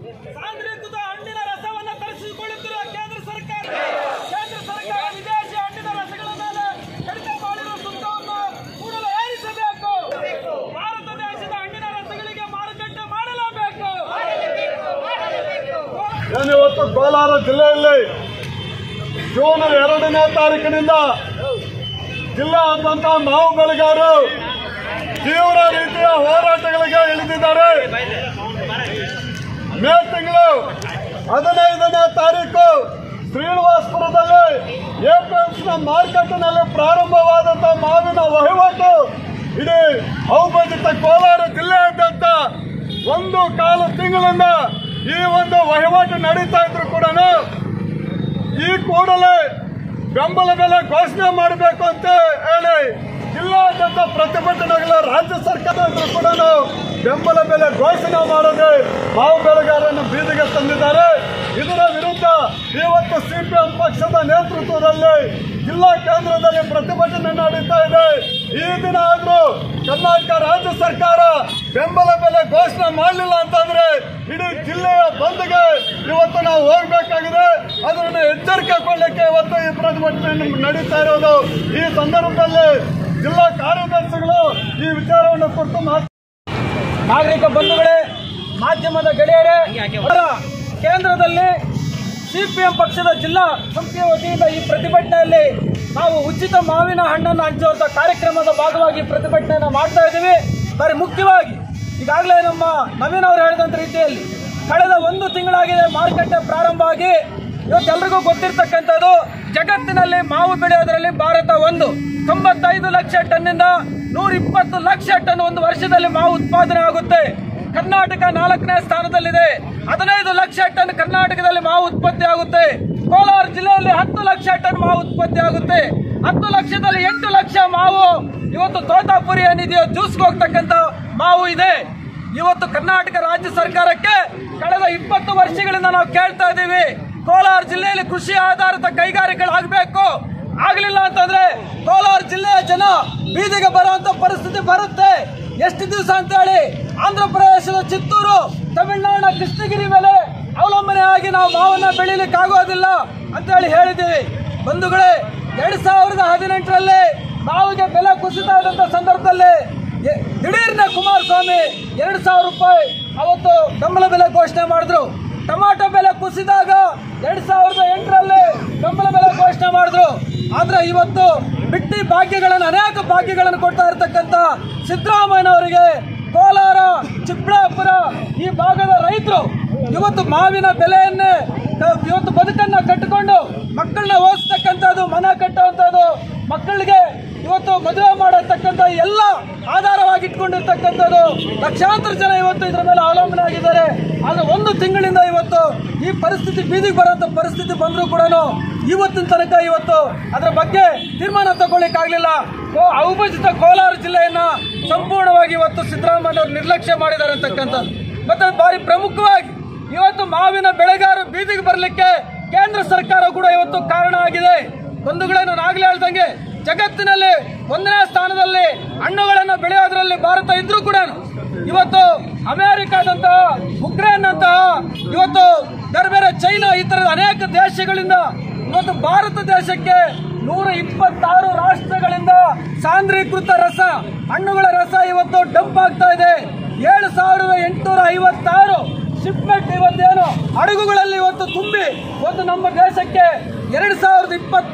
ಸಾಂದ್ರೀಕೃತ ಹಣ್ಣಿನ ರಸವನ್ನು ತರಿಸಿಕೊಳ್ಳುತ್ತಿರುವ ಕೇಂದ್ರ ಸರ್ಕಾರ ವಿದೇಶಿ ಹಣ್ಣಿನ ರಸಗಳ ಮೇಲೆ ಕಡಿತ ಮಾಡಿರುವ ಸುಂಕವನ್ನು ಕೂಡಲೇ ಏರಿಸಬೇಕು. ಭಾರತ ದೇಶದ ಹಣ್ಣಿನ ರಸಗಳಿಗೆ ಮಾರುಕಟ್ಟೆ ಮಾಡಲೇಬೇಕು. ಇವತ್ತು ಕೋಲಾರ ಜಿಲ್ಲೆಯಲ್ಲಿ ಜೂನ್ 2ನೇ ತಾರೀಕಿನಿಂದ ಜಿಲ್ಲಾದ್ಯಂತ ಮಾವು ಬೆಳೆಗಾರರು ತೀವ್ರ ರೀತಿಯ ಹೋರಾಟಗಳಿಗೆ ಇಳಿದಿದ್ದಾರೆ. ಮೇ ತಿಂಗಳು 15ನೇ ತಾರೀಕು ಶ್ರೀನಿವಾಸಪುರದಲ್ಲಿ ಎಪಿಎಂಸಿನ ಮಾರ್ಕೆಟ್ನಲ್ಲಿ ಪ್ರಾರಂಭವಾದಂತಹ ಮಾವಿನ ವಹಿವಾಟು ಇಡೀ ಅವಿಭಜಿತ ಕೋಲಾರ ಜಿಲ್ಲೆಯಾದ್ಯಂತ 1.25 ತಿಂಗಳಿಂದ ಈ ಒಂದು ವಹಿವಾಟು ನಡೀತಾ ಇದ್ರು ಕೂಡ ಈ ಕೂಡಲೇ ಬೆಂಬಲ ಬೆಲೆ ಘೋಷಣೆ ಮಾಡಬೇಕು ಅಂತ ಹೇಳಿ ಜಿಲ್ಲಾದ್ಯಂತ ಪ್ರತಿಭಟನೆಗಳ ರಾಜ್ಯ ಸರ್ಕಾರ ಕೂಡ ಬೆಂಬಲ ಬೆಲೆ ಘೋಷಣೆ ಮಾಡದೆ ಮಾವು ಬೆಳೆಗಾರರನ್ನು ಬೀದಿಗೆ ತಂದಿದ್ದಾರೆ. ಇದರ ವಿರುದ್ಧ ಇವತ್ತು ಸಿಪಿಎಂ ಪಕ್ಷದ ನೇತೃತ್ವದಲ್ಲಿ ಜಿಲ್ಲಾ ಕೇಂದ್ರದಲ್ಲಿ ಪ್ರತಿಭಟನೆ ನಡೀತಾ ಇದೆ. ಈ ದಿನ ಆದ್ರೂ ಕರ್ನಾಟಕ ರಾಜ್ಯ ಸರ್ಕಾರ ಬೆಂಬಲ ಬೆಲೆ ಘೋಷಣೆ ಮಾಡಲಿಲ್ಲ ಅಂತಂದ್ರೆ ಇಡೀ ಜಿಲ್ಲೆಯ ಬಂದ್ಗೆ ಇವತ್ತು ನಾವು ಹೋಗಬೇಕಾಗಿದೆ. ಅದನ್ನು ಎಚ್ಚರಿಕೆ ಕೊಡಲಿಕ್ಕೆ ಇವತ್ತು ಈ ಪ್ರತಿಭಟನೆ ನಡೀತಾ ಇರೋದು. ಈ ಸಂದರ್ಭದಲ್ಲಿ ಜಿಲ್ಲಾ ಕಾರ್ಯದರ್ಶಿಗಳು ಈ ವಿಚಾರವನ್ನು ಕುರಿತು ನಾಗರಿಕ ಬಂಧುಗಳೇ, ಮಾಧ್ಯಮದ ಗೆಳೆಯರೇ, ಕೇಂದ್ರದಲ್ಲಿ ಸಿಪಿಎಂ ಪಕ್ಷದ ಜಿಲ್ಲಾ ಸಮಿತಿಯ ವತಿಯಿಂದ ಈ ಪ್ರತಿಭಟನೆಯಲ್ಲಿ ನಾವು ಉಚಿತ ಮಾವಿನ ಹಣ್ಣನ್ನು ಹಂಚುವಂತ ಕಾರ್ಯಕ್ರಮದ ಭಾಗವಾಗಿ ಪ್ರತಿಭಟನೆಯನ್ನು ಮಾಡ್ತಾ ಇದ್ದೀವಿ. ಬರೀ ಮುಖ್ಯವಾಗಿ ಈಗಾಗಲೇ ನಮ್ಮ ನವೀನ್ ಅವರು ಹೇಳಿದಂತ ರೀತಿಯಲ್ಲಿ ಕಳೆದ 1 ತಿಂಗಳಾಗಿದೆ ಮಾರುಕಟ್ಟೆ ಪ್ರಾರಂಭ ಆಗಿ. ಇವತ್ತೆಲ್ಲರಿಗೂ ಗೊತ್ತಿರ್ತಕ್ಕಂಥದ್ದು, ಜಗತ್ತಿನಲ್ಲಿ ಮಾವು ಬೆಳೆಯೋದ್ರಲ್ಲಿ ಭಾರತ 95 ಲಕ್ಷ ಟನ್ನಿಂದ 120 ಲಕ್ಷ ಟನ್ ಒಂದು ವರ್ಷದಲ್ಲಿ ಮಾವು ಉತ್ಪಾದನೆ ಆಗುತ್ತೆ. ಕರ್ನಾಟಕ 4ನೇ ಸ್ಥಾನದಲ್ಲಿದೆ. 15 ಲಕ್ಷ ಟನ್ ಕರ್ನಾಟಕದಲ್ಲಿ ಮಾವು ಉತ್ಪತ್ತಿ ಆಗುತ್ತೆ. ಕೋಲಾರ ಜಿಲ್ಲೆಯಲ್ಲಿ 10 ಲಕ್ಷ ಟನ್ ಮಾವು ಉತ್ಪತ್ತಿ ಆಗುತ್ತೆ. 10 ಲಕ್ಷದಲ್ಲಿ 8 ಲಕ್ಷ ಮಾವು ಇವತ್ತು ತೋತಾಪುರಿ ಏನಿದೆಯೋ ಜ್ಯೂಸ್ಗೆ ಹೋಗ್ತಕ್ಕಂಥ ಮಾವು ಇದೆ. ಇವತ್ತು ಕರ್ನಾಟಕ ರಾಜ್ಯ ಸರ್ಕಾರಕ್ಕೆ ಕಳೆದ 20 ವರ್ಷಗಳಿಂದ ನಾವು ಕೇಳ್ತಾ ಇದ್ದೀವಿ, ಕೋಲಾರ ಜಿಲ್ಲೆಯಲ್ಲಿ ಕೃಷಿ ಆಧಾರಿತ ಕೈಗಾರಿಕೆಗಳಾಗಬೇಕು. ಆಗಲಿಲ್ಲ ಅಂತಂದ್ರೆ ಕೋಲಾರ ಜಿಲ್ಲೆಯ ಜನ ಬೀದಿಗೆ ಬರುವಂತ ಪರಿಸ್ಥಿತಿ ಬರುತ್ತೆ. ಎಷ್ಟು ದಿವಸ ಅಂತ ಹೇಳಿ ಆಂಧ್ರ ಪ್ರದೇಶದ ಚಿತ್ತೂರು, ತಮಿಳುನಾಡಿನ ಕೃಷ್ಣಗಿರಿ ಮೇಲೆ ಅವಲಂಬನೆ ಆಗಿ ನಾವು ಮಾವನ್ನ ಬೆಳೀಲಿಕ್ಕೆ ಆಗೋದಿಲ್ಲ ಅಂತ ಹೇಳಿ ಹೇಳಿದ್ದೀವಿ. ಬಂಧುಗಳೇ, 2018ರಲ್ಲಿ ಮಾವಿಗೆ ಬೆಲೆ ಕುಸಿತ ಆದಂತ ಸಂದರ್ಭದಲ್ಲಿ ದಿಢೀರ್ನೆ ಕುಮಾರಸ್ವಾಮಿ 2,000 ರೂಪಾಯಿ ಅವತ್ತು ಬೆಂಬಲ ಬೆಲೆ ಘೋಷಣೆ ಮಾಡಿದ್ರು. ಟೊಮಾಟೊ ಬೆಲೆ ಕುಸಿದಾಗ 2008ರಲ್ಲಿ ಬೆಂಬಲ ಬೆಲೆ ಘೋಷಣೆ ಮಾಡಿದ್ರು. ಆದ್ರೆ ಇವತ್ತು ಬಿಟ್ಟಿ ಭಾಗ್ಯಗಳನ್ನು, ಅನೇಕ ಭಾಗ್ಯಗಳನ್ನು ಕೊಡ್ತಾ ಇರತಕ್ಕಂತ ಸಿದ್ದರಾಮಯ್ಯನವರಿಗೆ ಕೋಲಾರ, ಚಿಕ್ಕಬಳ್ಳಾಪುರ ಈ ಭಾಗದ ರೈತರು ಇವತ್ತು ಮಾವಿನ ಬೆಲೆಯನ್ನೇ ಇವತ್ತು ಬದುಕನ್ನ ಕಟ್ಟಿಕೊಂಡು ಮಕ್ಕಳನ್ನ ಓದಿಸ್ತಕ್ಕಂಥದ್ದು, ಮನೆ ಕಟ್ಟುವಂಥದ್ದು, ಮಕ್ಕಳಿಗೆ ಇವತ್ತು ಮದುವೆ ಮಾಡತಕ್ಕಂಥ ಎಲ್ಲ ಆಧಾರವಾಗಿ ಇಟ್ಕೊಂಡಿರ್ತಕ್ಕಂಥದ್ದು ಲಕ್ಷಾಂತರ ಜನ ಇವತ್ತು ಇದರ ಮೇಲೆ ಅವಲಂಬನೆ ಆಗಿದ್ದಾರೆ. ಆದ್ರೆ 1 ತಿಂಗಳಿಂದ ಇವತ್ತು ಈ ಪರಿಸ್ಥಿತಿ, ಬೀದಿಗೆ ಬರುವಂತ ಪರಿಸ್ಥಿತಿ ಬಂದರೂ ಕೂಡ ಇವತ್ತಿನ ತನಕ ಇವತ್ತು ಅದರ ಬಗ್ಗೆ ತೀರ್ಮಾನ ತಗೊಳ್ಳಿಕ್ಕಾಗಲಿಲ್ಲ. ಅವಿಭಜಿತ ಕೋಲಾರ ಜಿಲ್ಲೆಯನ್ನ ಸಂಪೂರ್ಣವಾಗಿ ಇವತ್ತು ಸಿದ್ದರಾಮಯ್ಯನವರು ನಿರ್ಲಕ್ಷ್ಯ ಮಾಡಿದ್ದಾರೆ ಅಂತಕ್ಕಂಥದ್ದು. ಮತ್ತೆ ಭಾರಿ ಪ್ರಮುಖವಾಗಿ ಇವತ್ತು ಮಾವಿನ ಬೆಳೆಗಾರರು ಬೀದಿಗೆ ಬರಲಿಕ್ಕೆ ಕೇಂದ್ರ ಸರ್ಕಾರ ಕೂಡ ಇವತ್ತು ಕಾರಣ ಆಗಿದೆ. ಬಂಧುಗಳೇ, ನಾನು ಆಗ್ಲೇ ಹೇಳ್ದಂಗೆ ಜಗತ್ತಿನಲ್ಲಿ 1ನೇ ಸ್ಥಾನದಲ್ಲಿ ಹಣ್ಣುಗಳನ್ನು ಬೆಳೆಯೋದ್ರಲ್ಲಿ ಭಾರತ ಇದ್ರೂ ಕೂಡ ಇವತ್ತು ಅಮೆರಿಕಾದಂತಹ, ಉಕ್ರೇನ್ ಅಂತಹ, ಇವತ್ತು ಬೇರೆ ಬೇರೆ ಚೈನಾ, ಈ ತರದ ಅನೇಕ ದೇಶಗಳಿಂದ ಇವತ್ತು ಭಾರತ ದೇಶಕ್ಕೆ 126 ರಾಷ್ಟ್ರಗಳಿಂದ ಸಾಂದ್ರೀಕೃತ ರಸ, ಹಣ್ಣುಗಳ ರಸ ಇವತ್ತು ಡಂಪ್ ಆಗ್ತಾ ಇದೆ. 7,856 ಶಿಪ್ಮೆಂಟ್ ಇವತ್ತೇನು ಹಡಗುಗಳಲ್ಲಿ ಇವತ್ತು ತುಂಬಿ ಇವತ್ತು ನಮ್ಮ ದೇಶಕ್ಕೆ 2023